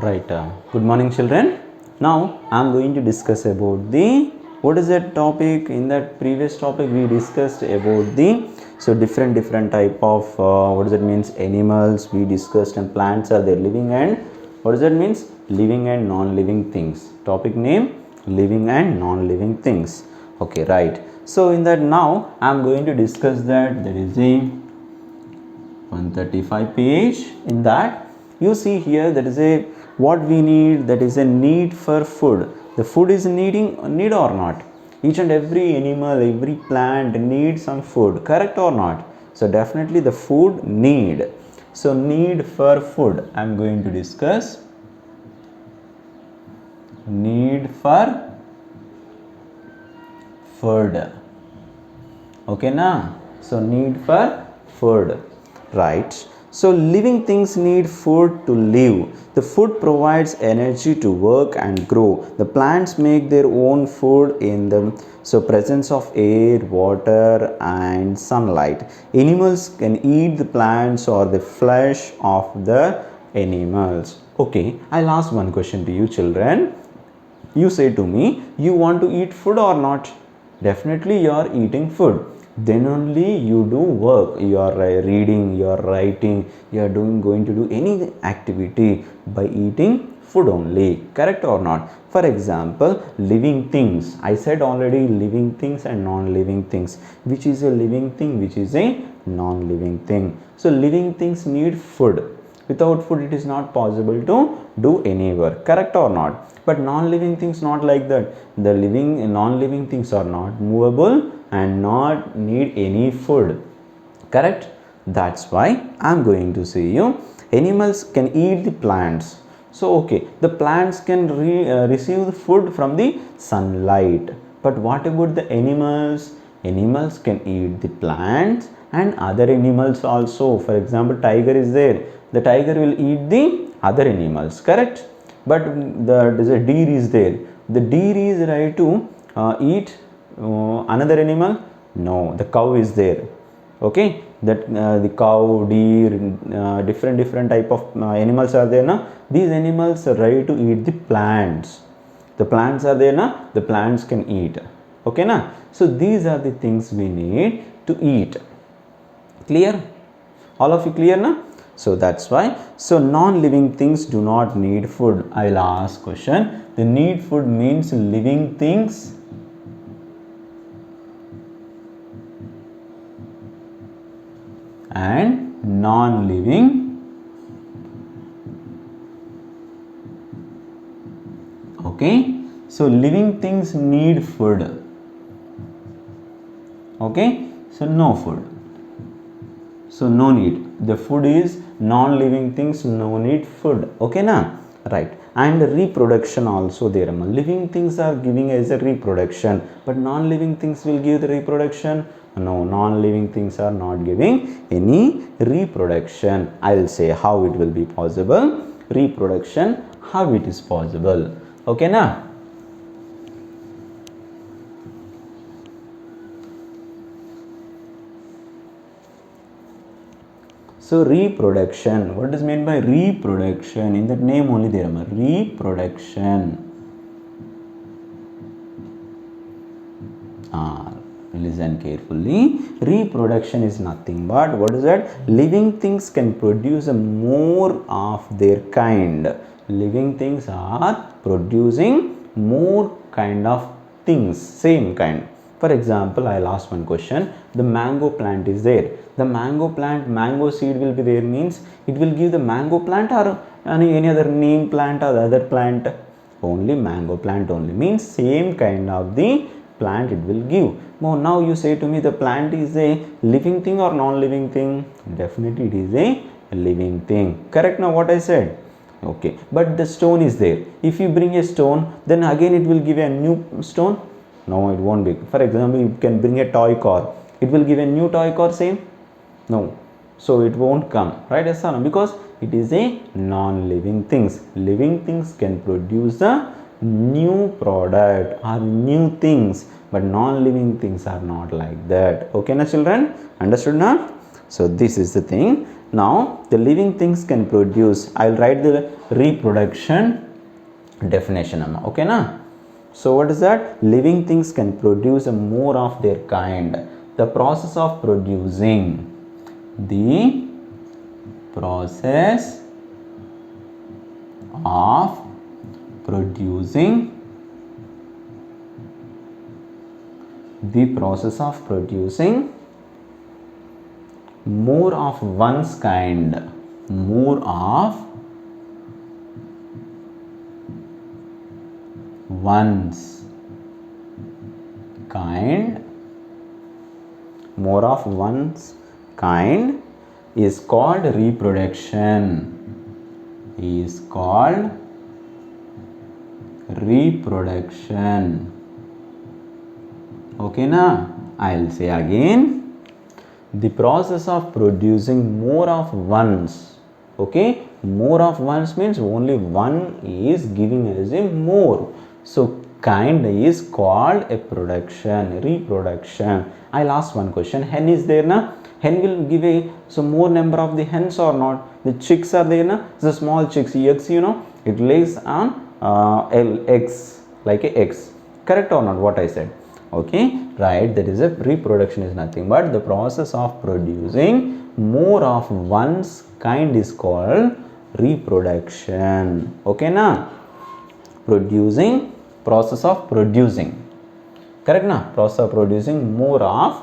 Right. Good morning, children. Now I am going to discuss about the what is that topic. In that previous topic, we discussed about the different type of what does that means animals we discussed, and plants are there living, and what does that means living and non-living things. Topic name living and non-living things. Okay, right. So in that now I am going to discuss that. That is the 135 page. In that you see here, that is a what we need, that is a need for food. The food is need or not? Each and every animal, every plant needs some food, correct or not? So definitely the food need. So need for food I am going to discuss. Need for food. Okay na? So need for food, right? So living things need food to live. The food provides energy to work and grow. The plants make their own food in the presence of air, water and sunlight. Animals can eat the plants or the flesh of the animals. Okay, I'll ask one question to you, children. You say to me, you want to eat food or not? Definitely you are eating food. Then only you do work. You are reading, you are writing, you are going to do any activity by eating food only, correct or not? For example, living things. I said already living things and non-living things. Which is a living thing, which is a non-living thing? So living things need food. Without food it is not possible to do any work, correct or not? But non-living things not like that. The living non-living things are not movable and not need any food, correct? That's why I'm going to say you animals can eat the plants. So okay, the plants can receive the food from the sunlight. But what about the animals? Animals can eat the plants and other animals also. For example, tiger is there. The tiger will eat the other animals, correct? But the deer is there. The deer is right to eat another animal? No, the cow is there. Okay, that the cow, deer, different type of animals are there na. These animals are ready to eat the plants. The plants are there na, the plants can eat. Okay na? So these are the things we need to eat. Clear? All of you clear na? So that's why. So non-living things do not need food. I'll ask question. The need food means living things and non-living. Okay. So living things need food. Okay. So no food. So no need. The food is non-living things, no need food. Okay na? Right. And reproduction also there. Living things are giving as a reproduction, but non-living things will give the reproduction. No, non-living things are not giving any reproduction. I will say how it will be possible. Reproduction, how it is possible. Okay na? So reproduction, what is meant by reproduction? In that name only there, reproduction. Listen carefully. Reproduction is nothing but what is that? Living things can produce more of their kind. Living things are producing more kind of things, same kind. For example, I'll ask one question. The mango plant is there. The mango plant, mango seed will be there, means it will give the mango plant or any other neem plant or the other plant? Only mango plant only, means same kind of the plant it will give. Now you say to me, the plant is a living thing or non-living thing? Definitely it is a living thing, correct? Now what I said? Okay, but the stone is there. If you bring a stone, then again it will give a new stone? No, it won't be. For example, you can bring a toy car. It will give a new toy car same? No. So it won't come, right? Yes or no? Because it is a non-living things. Living things can produce a new product or new things, but non-living things are not like that. Okay na children? Understood na? So this is the thing. Now the living things can produce. I'll write the reproduction definition amma. Okay na? So what is that? Living things can produce more of their kind. The process of producing, the process of producing, the process of producing more of one's kind, more of one's kind, more of one's kind is called reproduction, is called reproduction. Okay na? I'll say again, the process of producing more of ones. Okay, more of ones means only one is giving as a more. So kind is called a production, reproduction. I'll ask one question. Hen is there na? Hen will give a more number of the hens or not? The chicks are there na? The small chicks, eggs, it lays on eggs, like a eggs. Correct or not what I said? Okay, right, that is a reproduction is nothing but the process of producing more of one's kind is called reproduction. Okay na? Producing, process of producing, correct na? Process of producing more of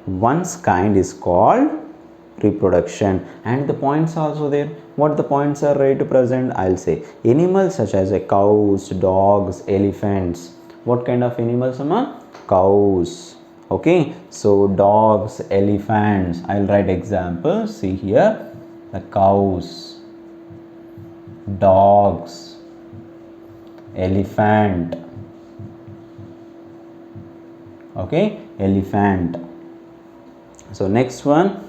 one's kind is called reproduction. And the points also there. What the points are right to present? I'll say animals such as cows, dogs, elephants. What kind of animals, amma? Cows. Okay, so dogs, elephants. I'll write examples. See here, the cows, dogs, elephant. Okay, elephant. So next one,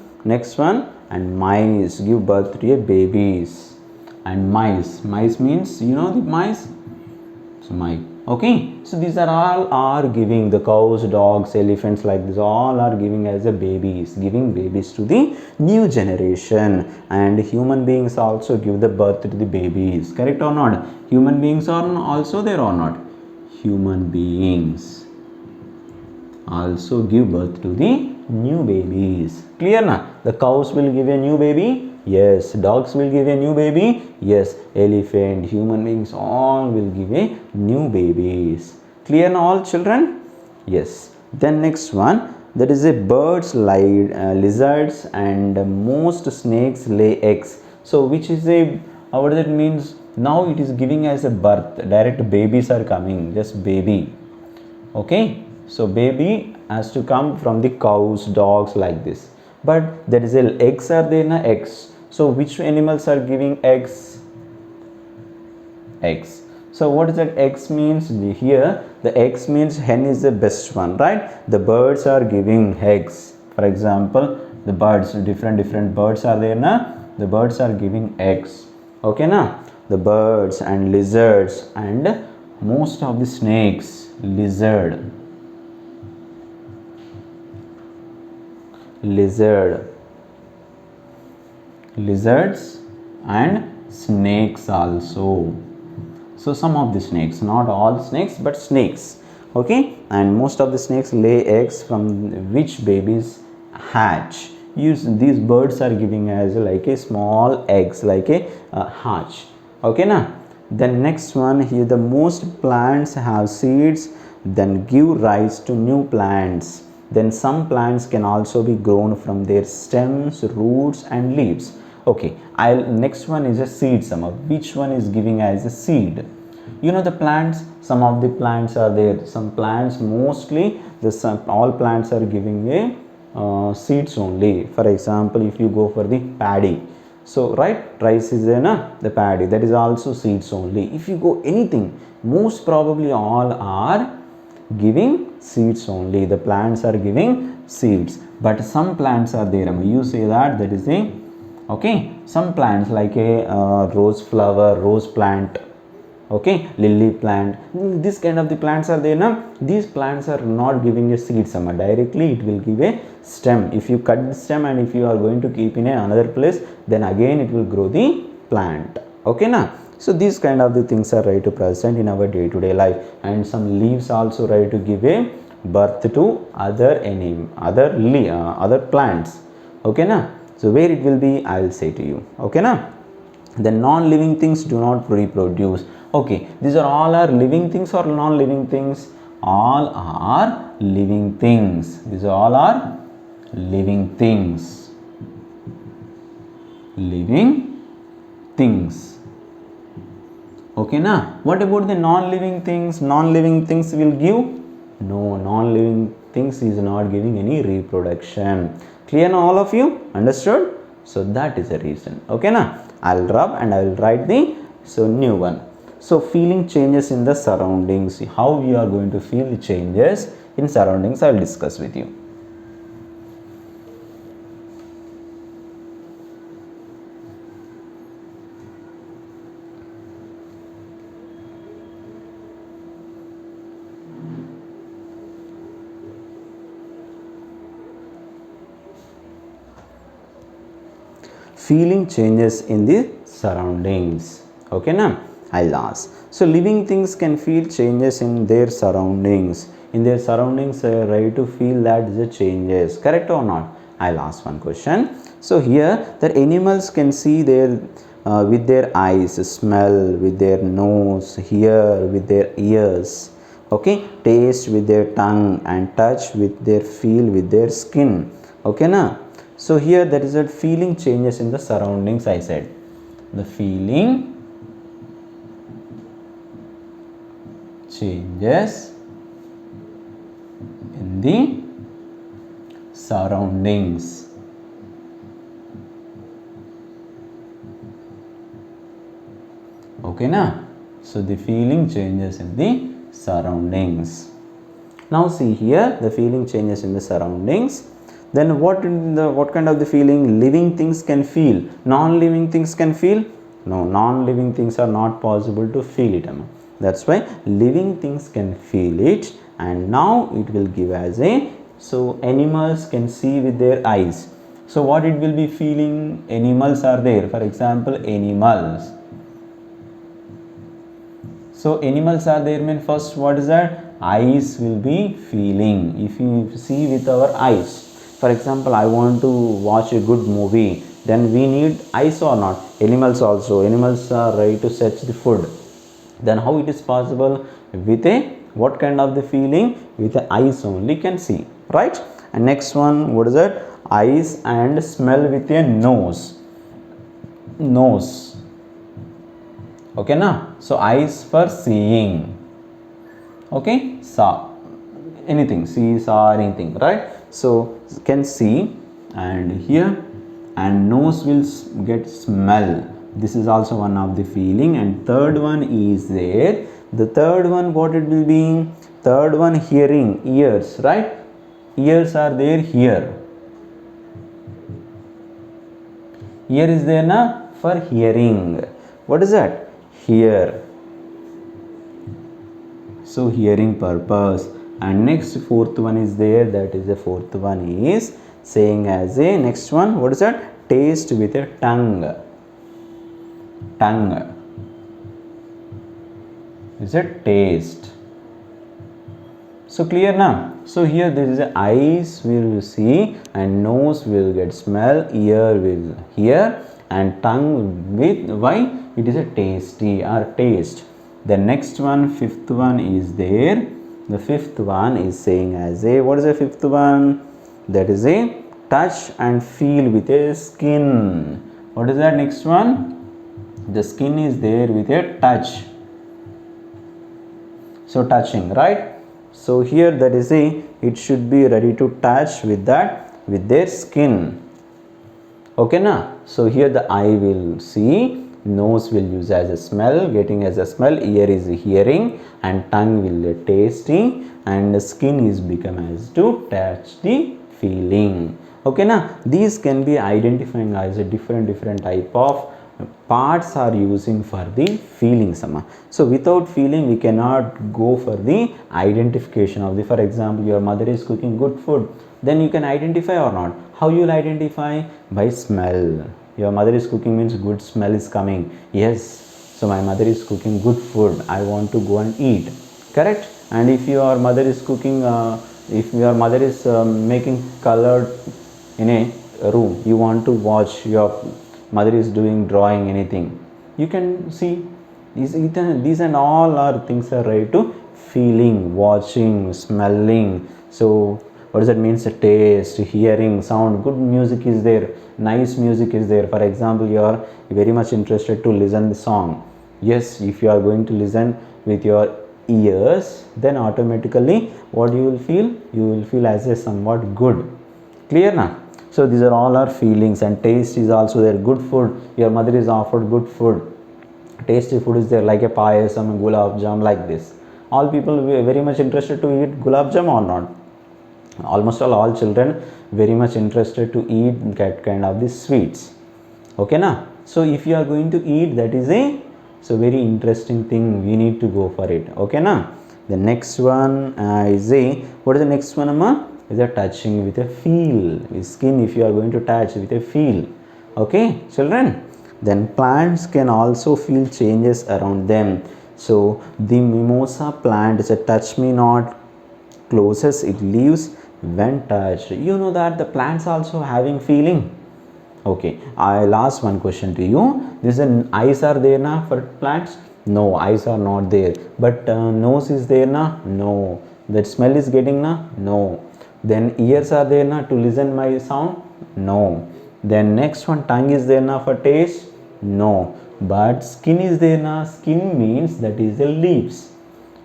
and mice give birth to a babies. And mice means the mice. So mice. Okay, so these are all are giving, the cows, dogs, elephants, like this, all are giving as a babies, giving babies to the new generation. And human beings also give the birth to the babies, correct or not? Human beings are also there or not? Human beings also give birth to the new babies. Clear na? The cows will give a new baby. Yes. Dogs will give a new baby. Yes. Elephant, human beings, all will give a new babies. Clear now all children? Yes. Then next one, that is a birds, lizards and most snakes lay eggs. So which is a, what that means? Now it is giving as a birth. Direct babies are coming. Just baby. Okay. So baby has to come from the cows, dogs, like this. But there is a eggs are there na, eggs. So which animals are giving eggs? Eggs. So what is that eggs means? Here the eggs means hen is the best one, right? The birds are giving eggs. For example, the birds, different birds are there na? The birds are giving eggs. Okay na? The birds and lizards and most of the snakes, lizards and snakes also. So some of the snakes, not all snakes, but snakes. Okay, and most of the snakes lay eggs from which babies hatch. These birds are giving as like a small eggs, like a hatch. Okay na? Then next one here, the most plants have seeds, then give rise to new plants. Then some plants can also be grown from their stems, roots and leaves. Okay, next one is a seed. Which one is giving as a seed? The plants, some of the plants are there. Some plants, mostly all plants are giving a seeds only. For example, if you go for the paddy, so right, rice is the paddy, that is also seeds only. If you go anything, most probably all are giving seeds only. The plants are giving seeds, but some plants are there. You say that is a, okay, some plants like a rose flower, rose plant, Okay, lily plant, this kind of the plants are there now. These plants are not giving a seed summer directly, it will give a stem. If you cut the stem and if you are going to keep in another place, then again it will grow the plant. Okay now, so these kind of the things are ready to present in our day-to-day life, and some leaves also ready to give a birth to other plants. Okay now, so where it will be, I will say to you. Okay now, the non-living things do not reproduce. Okay, these are all are living things or non-living things? All are living things. These all are living things. Living things. Okay now, what about the non-living things? Non-living things will give? No, non-living things is not giving any reproduction. Clear now all of you? Understood? So that is the reason. Okay now, I'll rub and I will write the new one. So feeling changes in the surroundings. How we are going to feel the changes in surroundings, I will discuss with you. Feeling changes in the surroundings. Okay now, I'll ask. So living things can feel changes in their surroundings. In their surroundings, ready to feel that the changes. Correct or not? I'll ask one question. So here, the animals can see their with their eyes, smell with their nose, hear with their ears. Okay, taste with their tongue, and touch with their feel with their skin. Okay now. So here there is a feeling changes in the surroundings, I said. The feeling changes in the surroundings. Okay na? So the feeling changes in the surroundings. Now see here, the feeling changes in the surroundings. Then what kind of the feeling living things can feel? Non-living things can feel? No, non-living things are not possible to feel it. That's why living things can feel it, and now it will give as a, so animals can see with their eyes. So what it will be feeling? Animals are there. For example, animals. So animals are there mean first what is that? Eyes will be feeling. If you see with our eyes, for example, I want to watch a good movie, then we need eyes or not? Animals also. Animals are ready to search the food. Then how it is possible? With a, what kind of the feeling? With the eyes only can see, right? And next one, what is that? Eyes and smell with a nose. Nose. Okay na? So eyes for seeing. Okay, saw anything, see, saw anything, right? So can see, and here, and nose will get smell. This is also one of the feeling. And third one is there. The third one, what it will be? Third one, hearing, ears, right? Ears are there here. Ear is there na, for hearing. What is that? Hear. So hearing purpose. And next fourth one is there, that is the fourth one is saying as a, next one, what is that? Taste with a tongue. Tongue is a taste. So clear now? So here there is a eyes will see, and nose will get smell, ear will hear, and tongue with, why? It is a tasty or taste. The next one, fifth one is there. The fifth one is saying as a, what is the fifth one? That is a touch and feel with a skin. What is that next one? The skin is there with a touch. So touching, right? So here that is a, it should be ready to touch with that, with their skin. Okay na? So here the eye will see, nose will use as a smell, getting as a smell, ear is hearing, and tongue will tasting, and the skin is become as to touch the feeling. Okay na? These can be identifying as a different type of parts are using for the feelings amma. So without feeling we cannot go for the identification of the, for example, your mother is cooking good food, then you can identify or not. How you will identify? By smell. Your mother is cooking means good smell is coming. Yes, so my mother is cooking good food, I want to go and eat. Correct? And if your mother is cooking, if your mother is making colored in a room, you want to watch your mother is doing drawing anything, you can see. These and all are things are related to feeling, watching, smelling. So what does that means? Taste, hearing, sound. Good music is there, nice music is there. For example, you are very much interested to listen the song. Yes, if you are going to listen with your ears, then automatically what you will feel? You will feel as a somewhat good. Clear now? So these are all our feelings. And taste is also there. Good food, your mother is offered good food, tasty food is there, like a payasam, gulab jam, like this. All people very much interested to eat gulab jam or not? Almost all children very much interested to eat that kind of the sweets. Okay na? So if you are going to eat, that is a so very interesting thing, we need to go for it. Okay na? The next one is a, what is the next one amma? Is a touching with a feel. Skin, if you are going to touch with a feel. Okay children? Then plants can also feel changes around them. So the mimosa plant is a touch me not closes its leaves when touched. You know that the plants also having feeling. Okay, I'll ask one question to you. This is eyes are there na for plants? No, eyes are not there. But nose is there na? No. That smell is getting na? No. Then ears are there na to listen my sound? No. Then next one, tongue is there na for taste? No. But skin is there na? Skin means that is the leaves.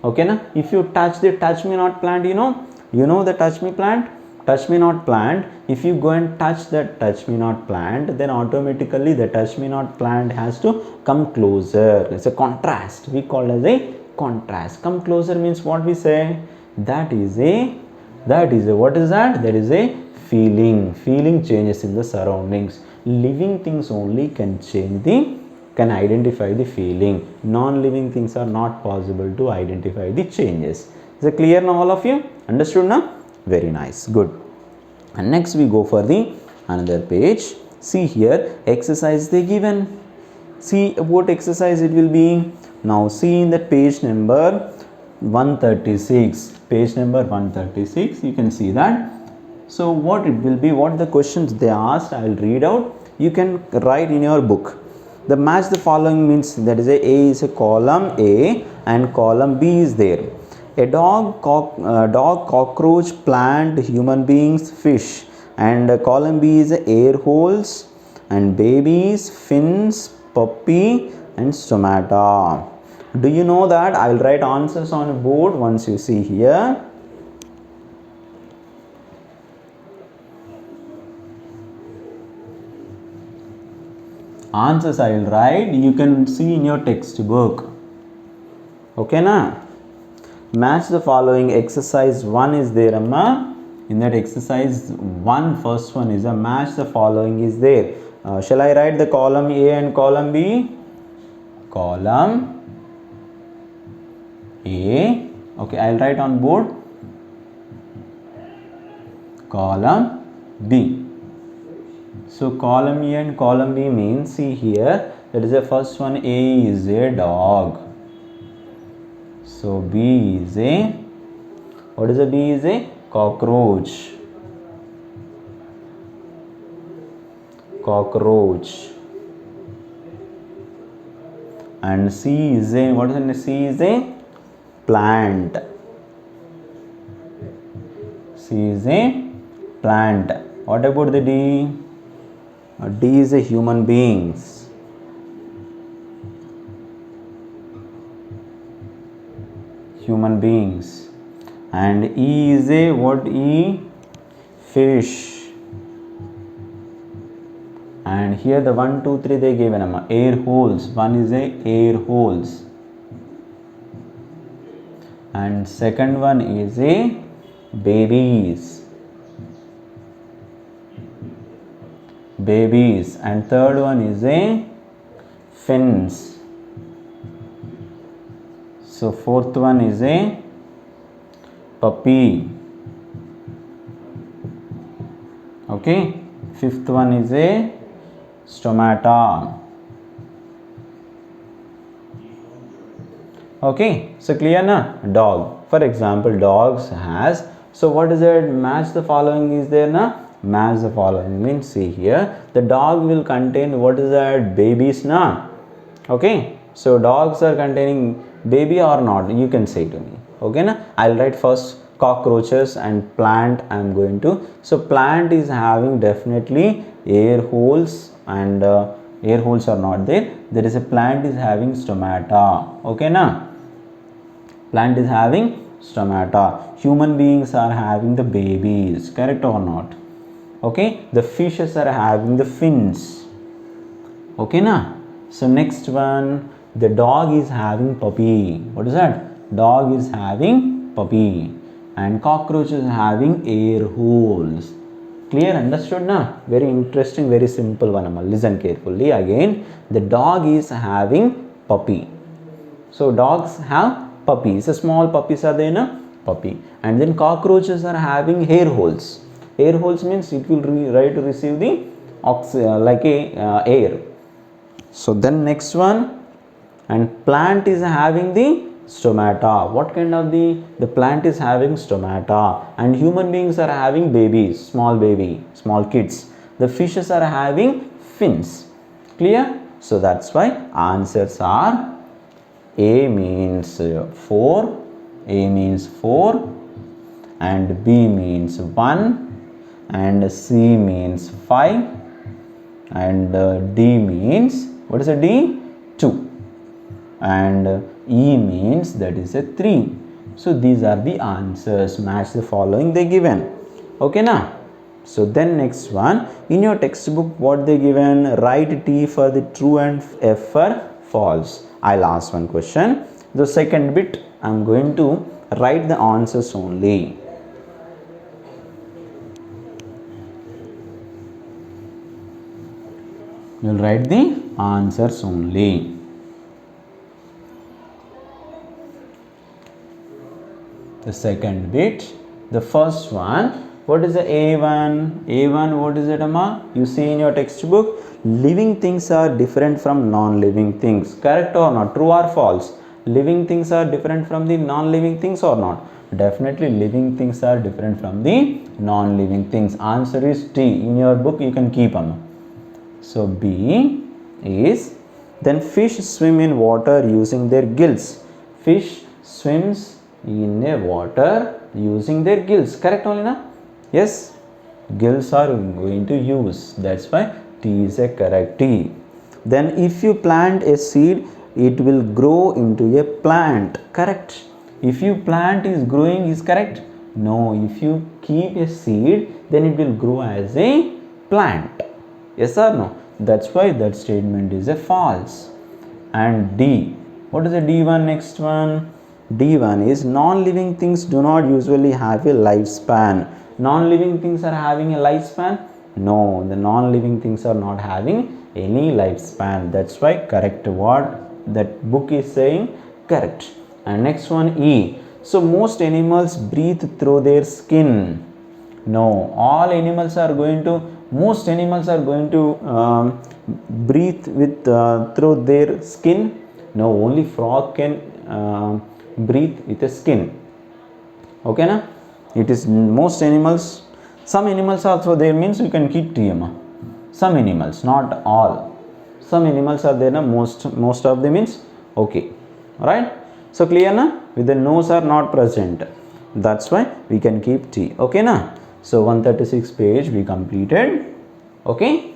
Okay na? If you touch the touch me not plant, you know the touch me plant, touch me not plant. If you go and touch that touch me not plant, then automatically the touch me not plant has to come closer. It's a contrast, we call as a contrast. Come closer means what we say? That is a what is that? That is a feeling. Feeling changes in the surroundings. Living things only can identify the feeling. Non-living things are not possible to identify the changes. Is it clear now, all of you? Understood now? Very nice, good. And next we go for the another page. See here, exercise they given. See what exercise it will be. Now see in that page number 136. Page number 136, you can see that. So what it will be, what the questions they asked, I will read out. You can write in your book. The match the following means, that is a is a column A and column B is there. A dog, cockroach, plant, human beings, fish. And column B is air holes and babies, fins, puppy and stomata. Do you know that? I will write answers on a board once you see here. Answers I will write, you can see in your textbook. Okay na? Match the following. Exercise 1 is there amma. In that exercise 1, first one is a match the following is there. Shall I write the column A and column B? Column A. Okay, I will write on board column B. So column A and column B means, see here, that is the first one. A is a dog. So B is a, what is a B is a cockroach. And C is a, what is it? C is a plant. C is a plant. What about the D? D is a human beings. And E is a, what E? Fish. And here the 1, 2, 3 they gave an air holes. One is a air holes. And second one is a babies. And third one is a fins. So fourth one is a puppy. Okay, fifth one is a stomata. Okay, so clear na? Dog. For example, dogs has. So what is it? Match the following is there na? Match the following means, see here, the dog will contain, what is that? Babies na? Okay, so dogs are containing baby or not? You can say to me. Okay na? I'll write first cockroaches and plant I am going to. So plant is having definitely air holes, and air holes are not there. There is a plant is having stomata. Okay na? Plant is having stomata. Human beings are having the babies. Correct or not? Okay, the fishes are having the fins. Okay na? So next one, the dog is having puppy. What is that? Dog is having puppy, and cockroach is having air holes. Clear? Understood na? Very interesting, very simple one. Listen carefully again. The dog is having puppy. So dogs have puppies. So small puppies are there na? Puppy. And then cockroaches are having hair holes. Air holes means it will receive the air. So then next one, and plant is having the stomata. What kind of the plant is having stomata, and human beings are having babies, small kids. The fishes are having fins. Clear? So that's why answers are A means 4, A means 4, and B means 1, and C means 5, and D means, what is a D? 2, and E means, that is a 3. So these are the answers. Match the following they given. Okay na? So then next one, in your textbook what they given? Write T for the true and F for false. I'll ask one question. The second bit I'm going to write the answers only. You'll write the answers only. The second bit, the first one, what is the A1? A1, what is it, Amma? You see in your textbook, living things are different from non-living things. Correct or not? True or false? Living things are different from the non-living things or not? Definitely living things are different from the non-living things. Answer is T. In your book you can keep, Amma. So B is, then fish swim in water using their gills. Fish swims in a water using their gills. Correct only na? Yes, gills are going to use. That's why T is a correct T. Then if you plant a seed, it will grow into a plant. Correct. If you plant is growing is correct? No, if you keep a seed, then it will grow as a plant. Yes or no? That's why that statement is a false. And D, what is the D1 next one? D1 is non-living things do not usually have a lifespan. Non-living things are having a lifespan? No, the non-living things are not having any lifespan. That's why correct what that book is saying, correct. And next one E. So most animals breathe through their skin. No, all animals are going to, most animals are going to breathe with through their skin. No, only frog can breathe with a skin. Okay na? It is most animals. Some animals also there means you can keep TMA. Some animals, not all. Some animals are there na, most of them means okay. Right? So clear na? With the nose are not present. That's why we can keep T. Okay na? So 136 page we completed. Okay.